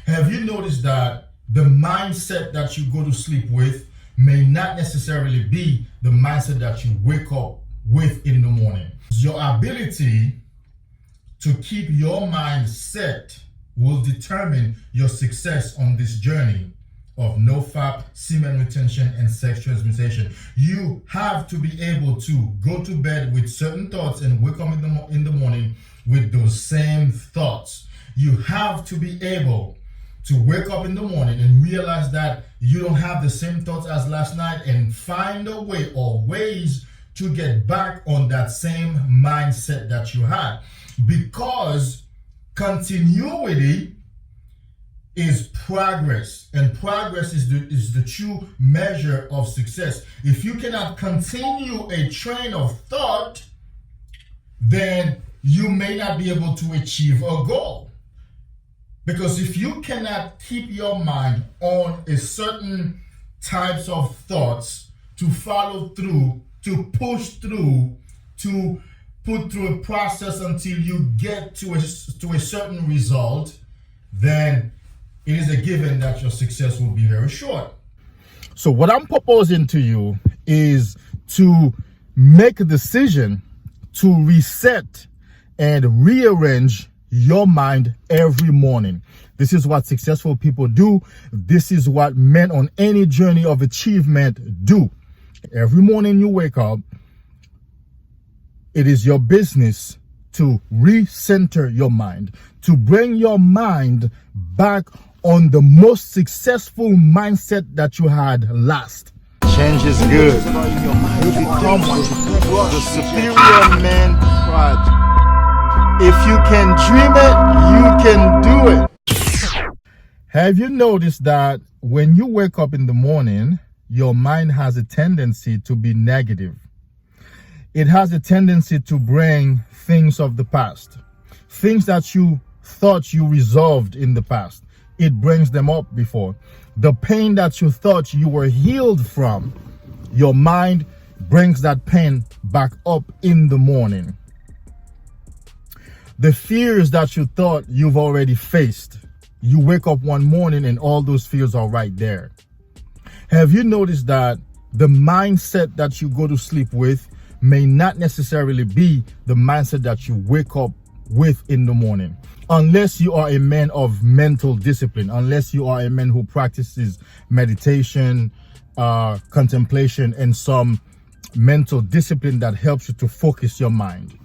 Have you noticed that the mindset that you go to sleep with may not necessarily be the mindset that you wake up with in the morning? Your ability to keep your mind set will determine your success on this journey of nofap, semen retention, and sex transmutation. You have to be able to go to bed with certain thoughts and wake up in the morning with those same thoughts. You have to be able to wake up in the morning and realize that you don't have the same thoughts as last night and find a way or ways to get back on that same mindset that you had. Because continuity is progress, and progress is the true measure of success. If you cannot continue a train of thought, then you may not be able to achieve a goal. Because if you cannot keep your mind on a certain types of thoughts to follow through, to push through, to put through a process until you get to a certain result, then it is a given that your success will be very short. So what I'm proposing to you is to make a decision to reset and rearrange your mind every morning. This is what successful people do. This is what men on any journey of achievement do. Every morning you wake up, it is your business to recenter your mind, to bring your mind back on the most successful mindset that you had last. Change is good. You become the superior man project. If you can dream it, you can do it. Have you noticed that when you wake up in the morning, your mind has a tendency to be negative? It has a tendency to bring things of the past, things that you thought you resolved in the past. It brings them up before. The pain that you thought you were healed from, your mind brings that pain back up in the morning. The fears that you thought you've already faced, you wake up one morning and all those fears are right there. Have you noticed that the mindset that you go to sleep with may not necessarily be the mindset that you wake up with in the morning? Unless you are a man of mental discipline, unless you are a man who practices meditation, contemplation, and some mental discipline that helps you to focus your mind.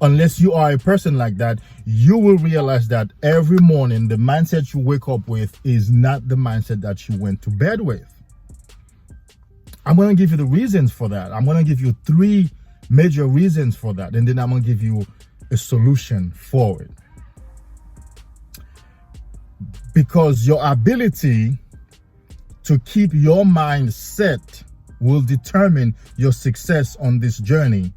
Unless you are a person like that, you will realize that every morning the mindset you wake up with is not the mindset that you went to bed with. I'm going to give you the reasons for that. I'm going to give you 3 major reasons for that, and then I'm going to give you a solution for it. Because your ability to keep your mind set will determine your success on this journey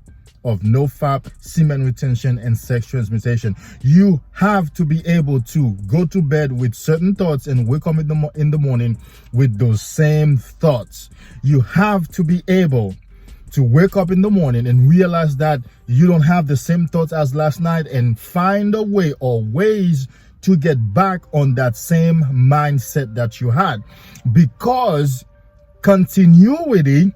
of nofap, semen retention, and sex transmutation. You have to be able to go to bed with certain thoughts and wake up in the morning with those same thoughts. You have to be able to wake up in the morning and realize that you don't have the same thoughts as last night and find a way or ways to get back on that same mindset that you had. Because continuity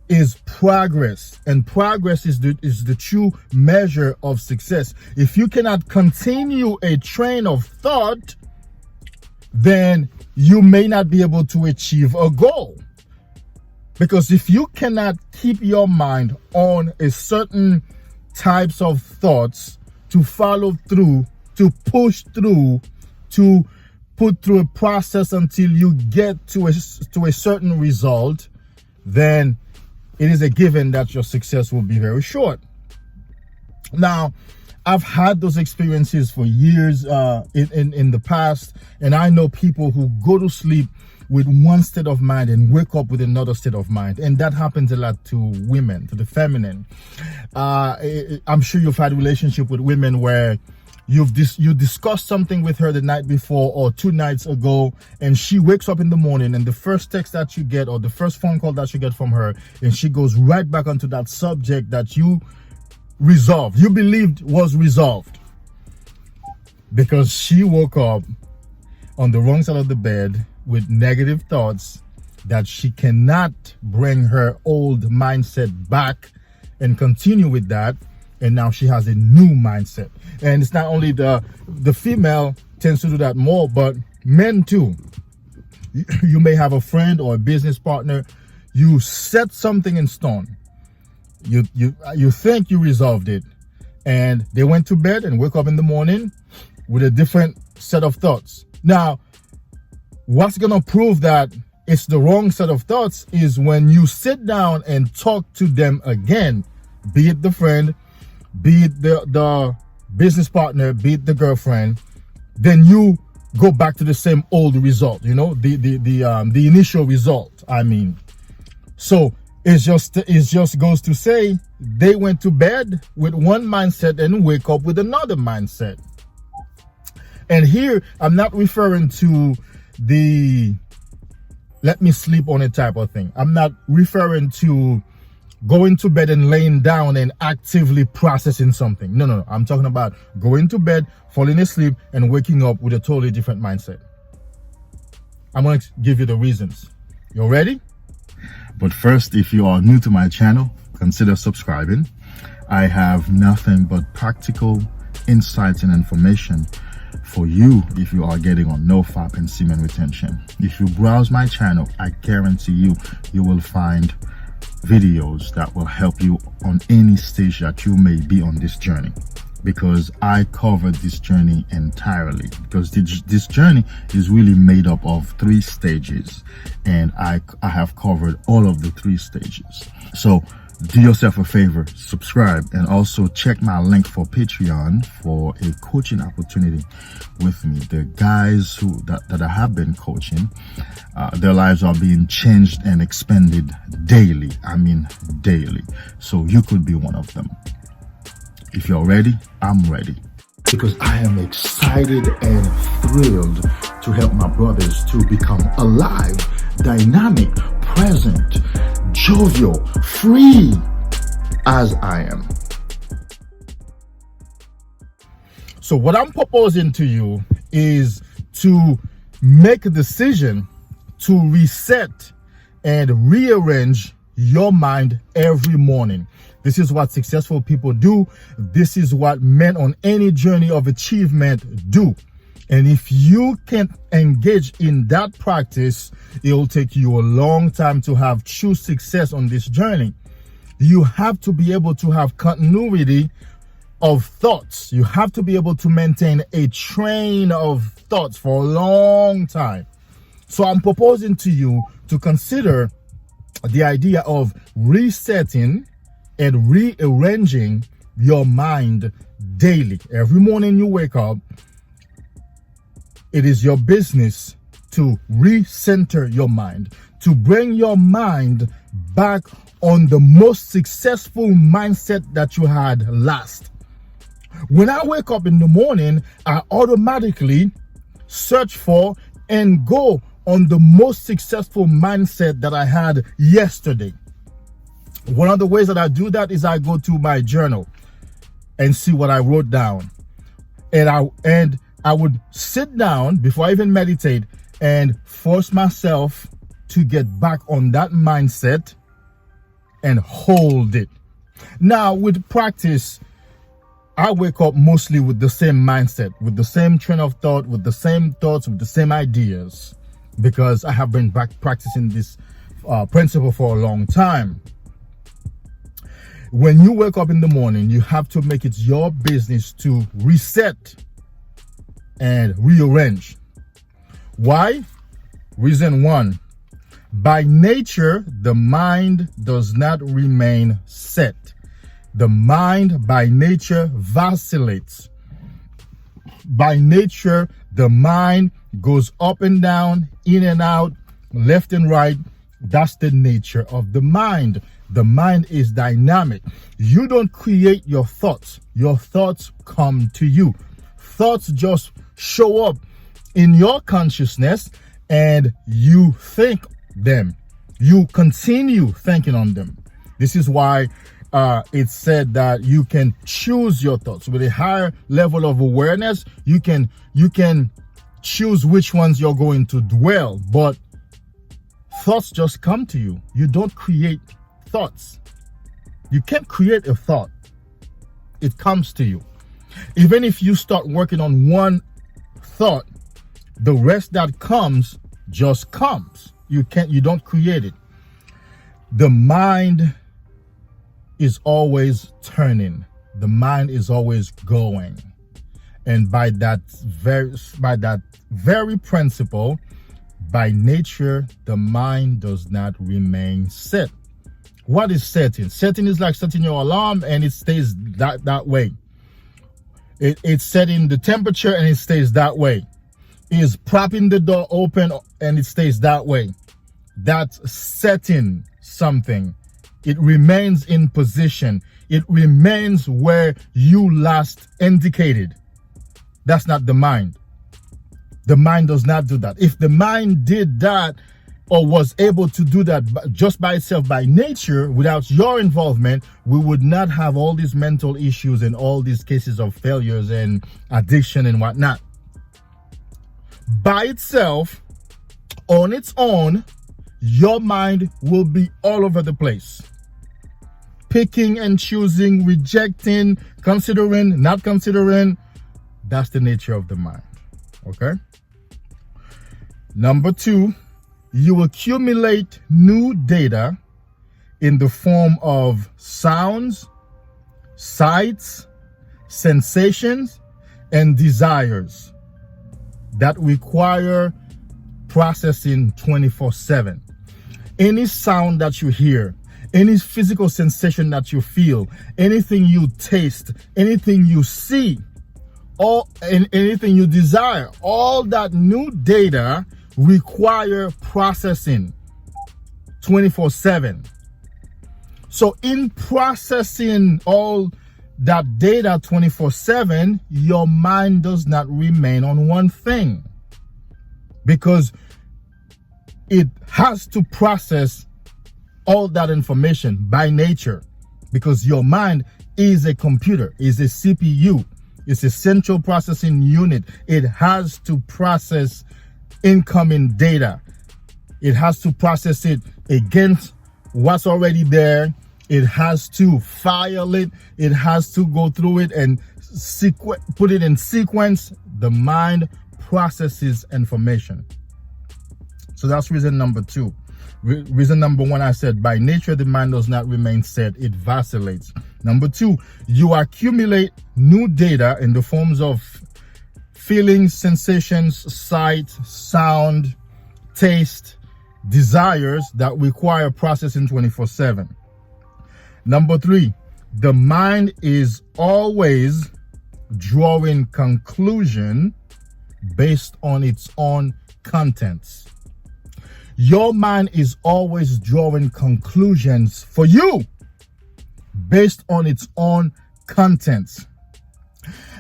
is progress, and progress is the true measure of success. If you cannot continue a train of thought, then you may not be able to achieve a goal. Because if you cannot keep your mind on a certain types of thoughts to follow through, to push through, to put through a process until you get to a certain result, then it is a given that your success will be very short. Now, I've had those experiences for years in the past, and I know people who go to sleep with one state of mind and wake up with another state of mind, and that happens a lot to women, to the feminine. I'm sure you've had a relationship with women where you discussed something with her the night before or 2 nights ago, and she wakes up in the morning and the first text that you get or the first phone call that you get from her, and she goes right back onto that subject that you believed was resolved, because she woke up on the wrong side of the bed with negative thoughts that she cannot bring her old mindset back and continue with that. And now she has a new mindset. And it's not only the female tends to do that more, but men too. You may have a friend or a business partner. You set something in stone. You think you resolved it, and they went to bed and wake up in the morning with a different set of thoughts. Now, what's gonna prove that it's the wrong set of thoughts is when you sit down and talk to them again, be it the friend, be it the business partner, be it the girlfriend, then you go back to the same old result, the initial result, I mean. So it just goes to say they went to bed with one mindset and wake up with another mindset. And here I'm not referring to the let me sleep on it type of thing. I'm not referring to going to bed and laying down and actively processing something. No. I'm talking about going to bed, falling asleep, and waking up with a totally different mindset. I'm going to give you the reasons. You ready? But first, if you are new to my channel, consider subscribing. I have nothing but practical insights and information for you if you are getting on NoFap and semen retention. If you browse my channel, I guarantee you will find videos that will help you on any stage that you may be on this journey, because I covered this journey entirely, because this journey is really made up of 3 stages, and I have covered all of the 3 stages. So do yourself a favor, subscribe, and also check my link for Patreon for a coaching opportunity with me. The guys that I have been coaching, their lives are being changed and expanded daily. I mean daily. So you could be one of them. If you're ready, I'm ready. Because I am excited and thrilled to help my brothers to become alive, dynamic, present, jovial, free as I am. So what I'm proposing to you is to make a decision to reset and rearrange your mind every morning. This is what successful people do. This is what men on any journey of achievement do. And if you can engage in that practice, it will take you a long time to have true success on this journey. You have to be able to have continuity of thoughts. You have to be able to maintain a train of thoughts for a long time. So I'm proposing to you to consider the idea of resetting and rearranging your mind daily. Every morning you wake up, it is your business to recenter your mind, to bring your mind back on the most successful mindset that you had last. When I wake up in the morning, I automatically search for and go on the most successful mindset that I had yesterday. One of the ways that I do that is I go to my journal and see what I wrote down. And I would sit down before I even meditate and force myself to get back on that mindset and hold it. Now, with practice, I wake up mostly with the same mindset, with the same train of thought, with the same thoughts, with the same ideas, because I have been back practicing this principle for a long time. When you wake up in the morning, you have to make it your business to reset and rearrange. Why? Reason 1, by nature, the mind does not remain set. The mind by nature vacillates. By nature, the mind goes up and down, in and out, left and right. That's the nature of the mind. The mind is dynamic. You don't create your thoughts. Your thoughts come to you. Thoughts just show up in your consciousness and you think them. You continue thinking on them. This is why it's said that you can choose your thoughts. With a higher level of awareness, you can choose which ones you're going to dwell, but thoughts just come to you. You don't create thoughts. You can't create a thought. It comes to you. Even if you start working on one thought, the rest that comes just comes. You don't create it. The mind is always turning. The mind is always going. And by that very principle, by nature, the mind does not remain set. What is setting? Setting is like setting your alarm and it stays that way. It's setting the temperature and it stays that way. It's propping the door open and it stays that way. That's setting something. It remains in position. It remains where you last indicated. That's not the mind. The mind does not do that. If the mind did that or was able to do that just by itself, by nature, without your involvement, we would not have all these mental issues and all these cases of failures and addiction and whatnot. By itself, on its own, your mind will be all over the place. Picking and choosing, rejecting, considering, not considering. That's the nature of the mind. Okay? Number 2, you accumulate new data in the form of sounds, sights, sensations, and desires that require processing 24/7. Any sound that you hear, any physical sensation that you feel, anything you taste, anything you see, and anything you desire, all that new data require processing 24/7. So in processing all that data 24/7, your mind does not remain on one thing, because it has to process all that information by nature, because your mind is a computer, is a CPU, it's a central processing unit. It has to process incoming data. It has to process it against what's already there. It has to file it. It has to go through it and put it in sequence. The mind processes information. So that's reason number 2. Reason number 1, I said, by nature, the mind does not remain set. It vacillates. Number 2, you accumulate new data in the forms of feelings, sensations, sight, sound, taste, desires that require processing 24/7. Number 3, the mind is always drawing conclusion based on its own contents. Your mind is always drawing conclusions for you based on its own contents.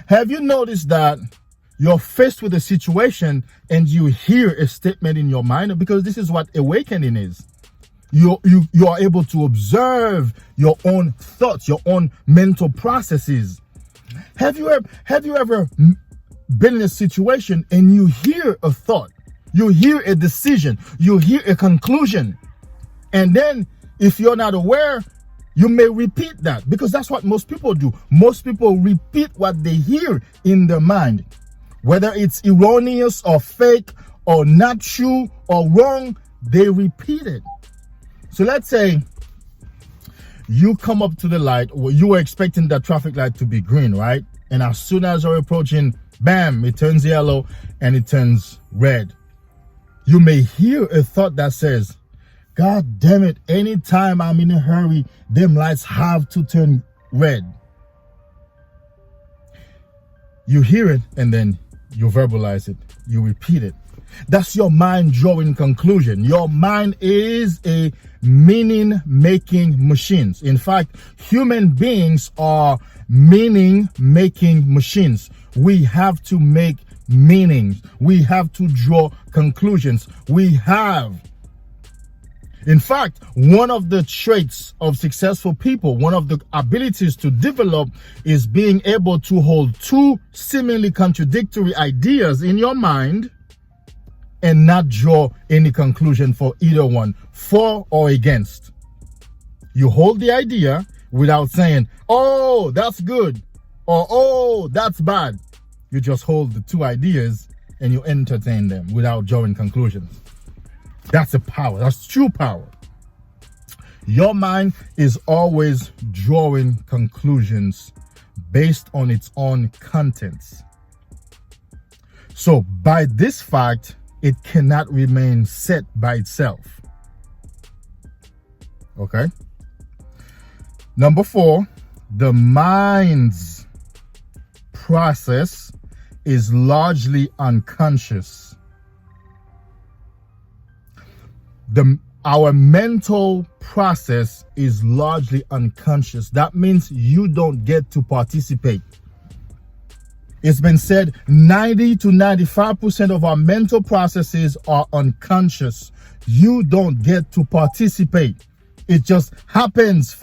Have you noticed that you're faced with a situation and you hear a statement in your mind? Because this is what awakening is. You are able to observe your own thoughts, your own mental processes. Have you ever been in a situation and you hear a thought, you hear a decision, you hear a conclusion, and then if you're not aware, you may repeat that, because that's what most people do. Most people repeat what they hear in their mind. Whether it's erroneous or fake or not true or wrong, they repeat it. So let's say you come up to the light, or you were expecting that traffic light to be green, right? And as soon as you're approaching, bam, it turns yellow and it turns red. You may hear a thought that says, God damn it, anytime I'm in a hurry, them lights have to turn red. You hear it and then you verbalize it, you repeat it. That's your mind drawing conclusion. Your mind is a meaning-making machine. In fact, human beings are meaning-making machines. We have to make meanings. We have to draw conclusions. We have In fact, one of the traits of successful people, one of the abilities to develop, is being able to hold two seemingly contradictory ideas in your mind and not draw any conclusion for either one, for or against. You hold the idea without saying, oh, that's good, or oh, that's bad. You just hold the two ideas and you entertain them without drawing conclusions. That's a power. That's true power. Your mind is always drawing conclusions based on its own contents. So by this fact, it cannot remain set by itself. Okay? Number 4, the mind's process is largely unconscious. Our mental process is largely unconscious. That means you don't get to participate. It's been said 90 to 95% of our mental processes are unconscious. You don't get to participate. It just happens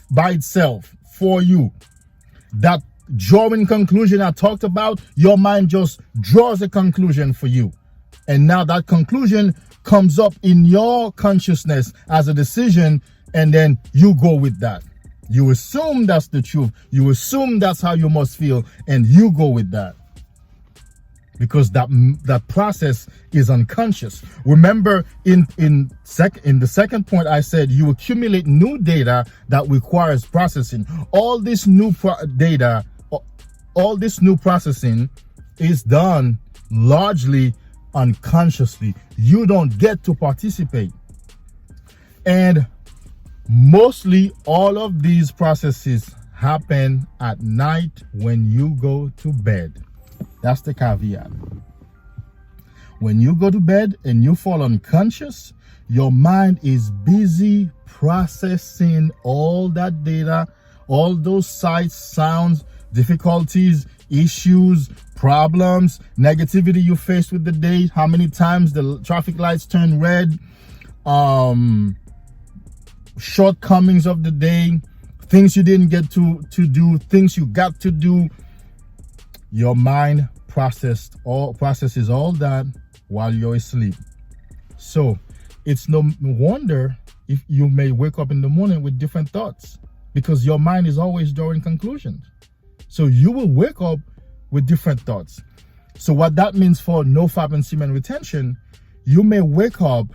by itself for you. That drawing conclusion I talked about, your mind just draws a conclusion for you. And now that conclusion comes up in your consciousness as a decision, and then you go with that. You assume that's the truth. You assume that's how you must feel, and you go with that. Because that process is unconscious. Remember, in the second point, I said you accumulate new data that requires processing. All this new data, all this new processing is done largely unconsciously. You don't get to participate. And mostly all of these processes happen at night when you go to bed. That's the caveat. When you go to bed and you fall unconscious, your mind is busy processing all that data, all those sights, sounds, difficulties, issues, problems, negativity you faced with the day, how many times the traffic lights turn red, shortcomings of the day, things you didn't get to do, things you got to do. Your mind processes all that while you're asleep. So it's no wonder if you may wake up in the morning with different thoughts, because your mind is always drawing conclusions. So you will wake up with different thoughts. So what that means for NoFap and semen retention, you may wake up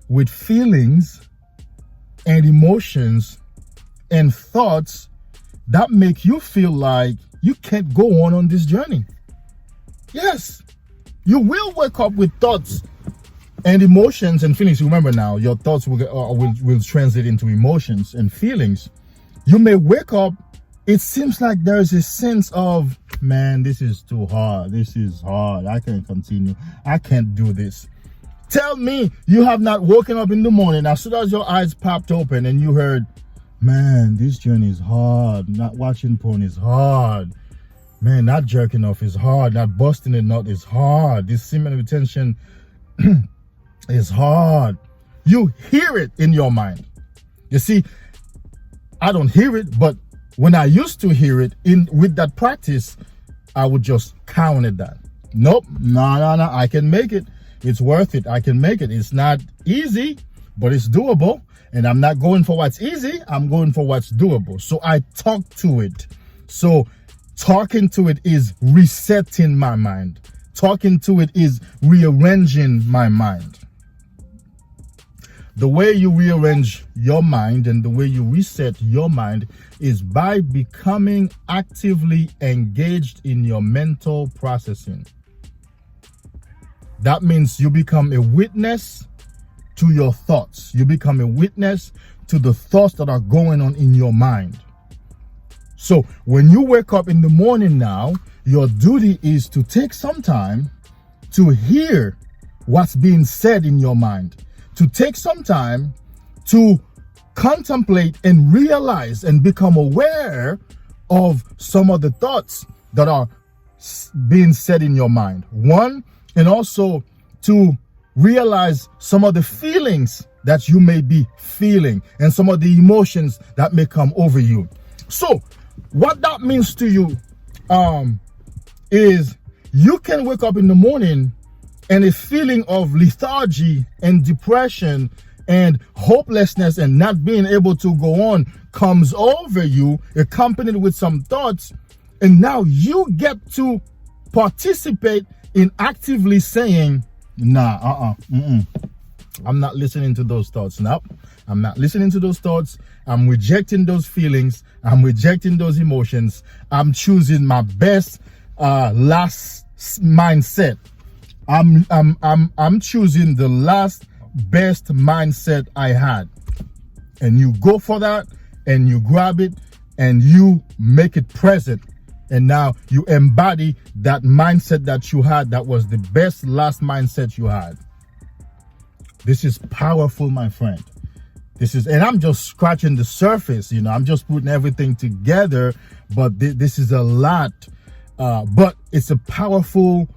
with feelings and emotions and thoughts that make you feel like you can't go on this journey. Yes, you will wake up with thoughts and emotions and feelings. Remember now, your thoughts will translate into emotions and feelings. You may wake up, it seems like there's a sense of, man, this is too hard. This is hard. I can't continue. I can't do this. Tell me you have not woken up in the morning as soon as your eyes popped open and you heard, man, this journey is hard. Not watching porn is hard. Man, not jerking off is hard. Not busting a nut is hard. This semen retention is hard. You hear it in your mind. You see, I don't hear it, but when I used to hear it with that practice, I would just counter that. Nope, no, I can make it. It's worth it. I can make it. It's not easy, but it's doable. And I'm not going for what's easy. I'm going for what's doable. So I talk to it. So talking to it is resetting my mind. Talking to it is rearranging my mind. The way you rearrange your mind and the way you reset your mind is by becoming actively engaged in your mental processing. That means you become a witness to your thoughts. You become a witness to the thoughts that are going on in your mind. So when you wake up in the morning now, your duty is to take some time to hear what's being said in your mind, to take some time to contemplate and realize and become aware of some of the thoughts that are being said in your mind. One, and also to realize some of the feelings that you may be feeling and some of the emotions that may come over you. So what that means to you is you can wake up in the morning and a feeling of lethargy and depression and hopelessness and not being able to go on comes over you, accompanied with some thoughts, and now you get to participate in actively saying, nah, I'm not listening to those thoughts. Nope, I'm not listening to those thoughts. I'm rejecting those feelings. I'm rejecting those emotions. I'm choosing my best last mindset. I'm choosing the last best mindset I had. And you go for that and you grab it and you make it present. And now you embody that mindset that you had that was the best last mindset you had. This is powerful, my friend. And I'm just scratching the surface, I'm just putting everything together, but this is a lot. But it's a powerful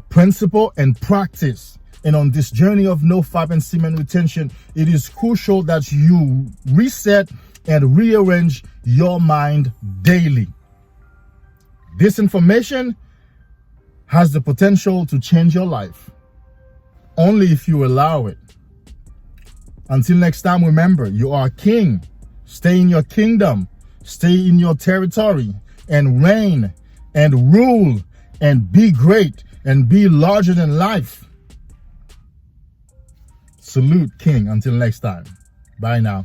principle and practice. And on this journey of no fap and semen retention, it is crucial that you reset and rearrange your mind daily. This information has the potential to change your life, only if you allow it. Until next time, remember, you are king. Stay in your kingdom, stay in your territory, and reign and rule and be great and be larger than life. Salute, king. Until next time. Bye now.